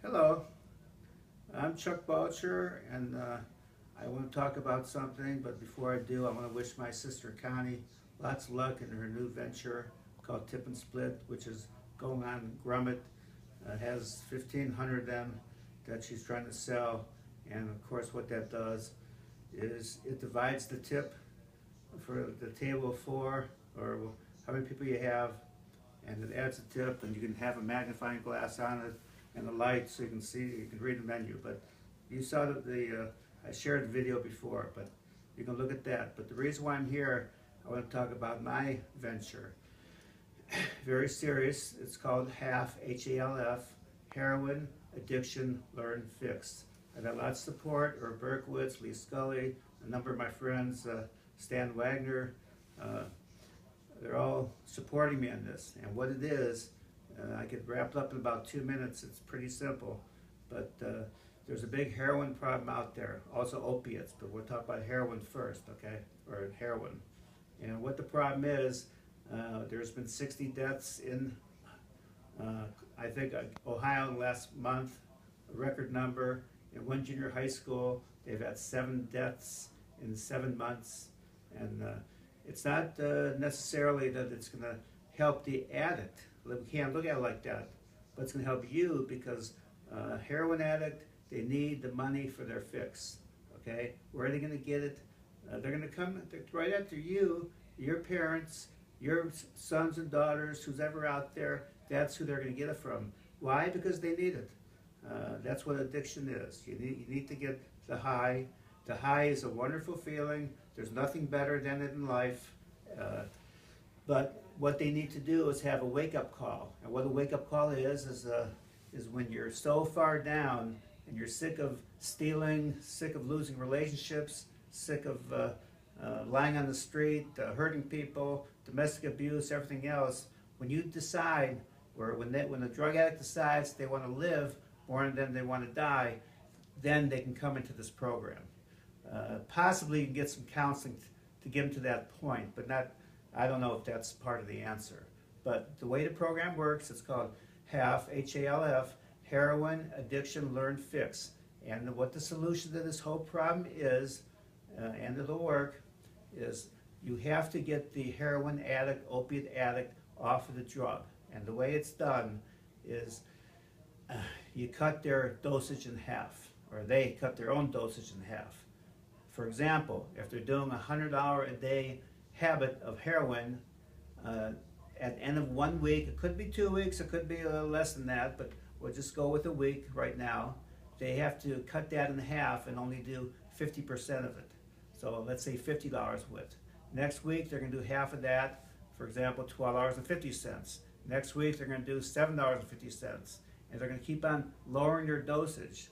Hello, I'm Chuck Boucher, and I want to talk about something, but before I do, I want to wish my sister Connie lots of luck in her new venture called Tip and Split, which is going on in Grummet. It has 1,500 of them that she's trying to sell, and of course what that does is it divides the tip for the table of four, or how many people you have, and it adds a tip, and you can have a magnifying glass on it and a light so you can see, you can read the menu. But you saw I shared the video before, but you can look at that. But the reason why I'm here, I want to talk about my venture. Very serious. It's called HALF, H-A-L-F, Heroin, Addiction, Learn, Fix. I got lots of support, Herb Berkowitz, Lee Scully, a number of my friends, Stan Wagner. They're all supporting me on this. And what it is, I could wrap it up in about 2 minutes. It's pretty simple. But there's a big heroin problem out there, also opiates, but we'll talk about heroin first, okay? Or heroin. And what the problem is, there's been 60 deaths in, I think, Ohio last month, a record number. In one junior high school, they've had 7 deaths in 7 months. And it's not necessarily that it's going to help the addict. We can't look at it like that. But it's going to help you because heroin addict, they need the money for their fix. Okay? Where are they going to get it? They're going to come right after you, your parents, your sons and daughters, who's ever out there. That's who they're going to get it from. Why? Because they need it. That's what addiction is. You need to get the high. The high is a wonderful feeling. There's nothing better than it in life. But what they need to do is have a wake-up call. And what a wake-up call is when you're so far down and you're sick of stealing, sick of losing relationships, sick of lying on the street, hurting people, domestic abuse, everything else. When you decide, or when a drug addict decides they want to live more than they want to die, then they can come into this program. Possibly you can get some counseling to get them to that point, but not. I don't know if that's part of the answer. But the way the program works, it's called HALF, H-A-L-F, Heroin, Addiction, Learn, Fix. And what the solution to this whole problem is, and it'll work, is you have to get the heroin addict, opiate addict off of the drug. And the way it's done is you cut their dosage in half, or they cut their own dosage in half. For example, if they're doing a $100 a day habit of heroin, at the end of 1 week, it could be 2 weeks, it could be a little less than that, but we'll just go with a week right now. They have to cut that in half and only do 50% of it. So let's say $50 with. Next week, they're going to do half of that, for example, $12.50. Next week, they're going to do $7.50. And they're going to keep on lowering their dosage.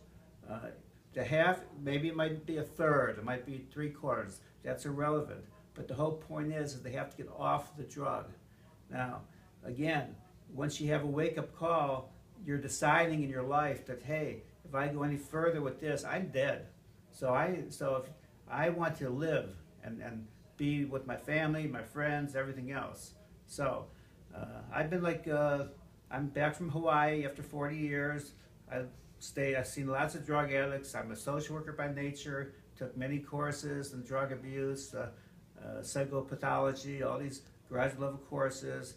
The half, maybe it might be a third, it might be 3/4. That's irrelevant. But the whole point is they have to get off the drug. Now, again, once you have a wake-up call, you're deciding in your life that, hey, if I go any further with this, I'm dead. So if I want to live and be with my family, my friends, everything else. So I've been I'm back from Hawaii after 40 years. I've seen lots of drug addicts. I'm a social worker by nature, took many courses in drug abuse, psychopathology, all these graduate level courses.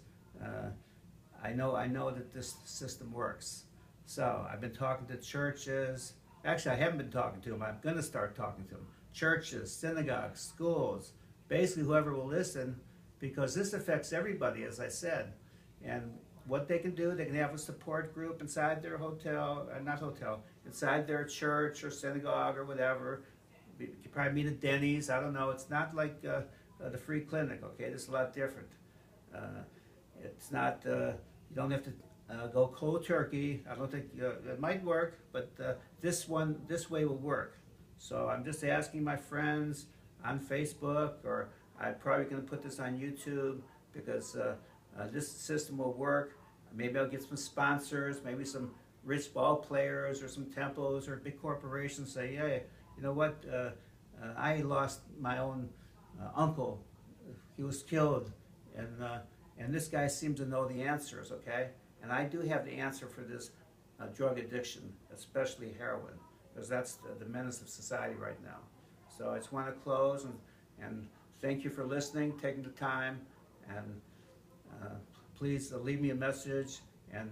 I know that this system works. So I've been talking to churches. Actually, I haven't been talking to them. I'm going to start talking to them. Churches, synagogues, schools, basically whoever will listen, because this affects everybody, as I said. And what they can do, they can have a support group inside their inside their church or synagogue or whatever. You could probably meet at Denny's. I don't know. It's not like the free clinic, okay? This is a lot different. It's not, you don't have to go cold turkey. I don't think, it might work, but this way will work. So I'm just asking my friends on Facebook, or I'm probably going to put this on YouTube, because this system will work. Maybe I'll get some sponsors, maybe some rich ball players or some temples or big corporations say, yeah, you know what, I lost my own uncle. He was killed, and this guy seems to know the answers, okay? And I do have the answer for this drug addiction, especially heroin, because that's the menace of society right now. So I just want to close and thank you for listening, taking the time, and please leave me a message and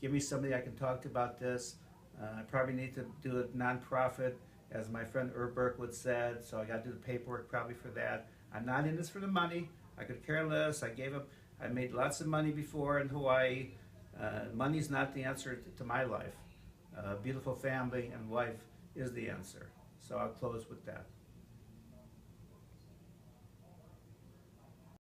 give me somebody I can talk to about this. I probably need to do a nonprofit, as my friend Burke said, so I got to do the paperwork probably for that. I'm not in this for the money. I could care less. I made lots of money before in Hawaii. Money's not the answer to my life. Beautiful family and wife is the answer. So I'll close with that.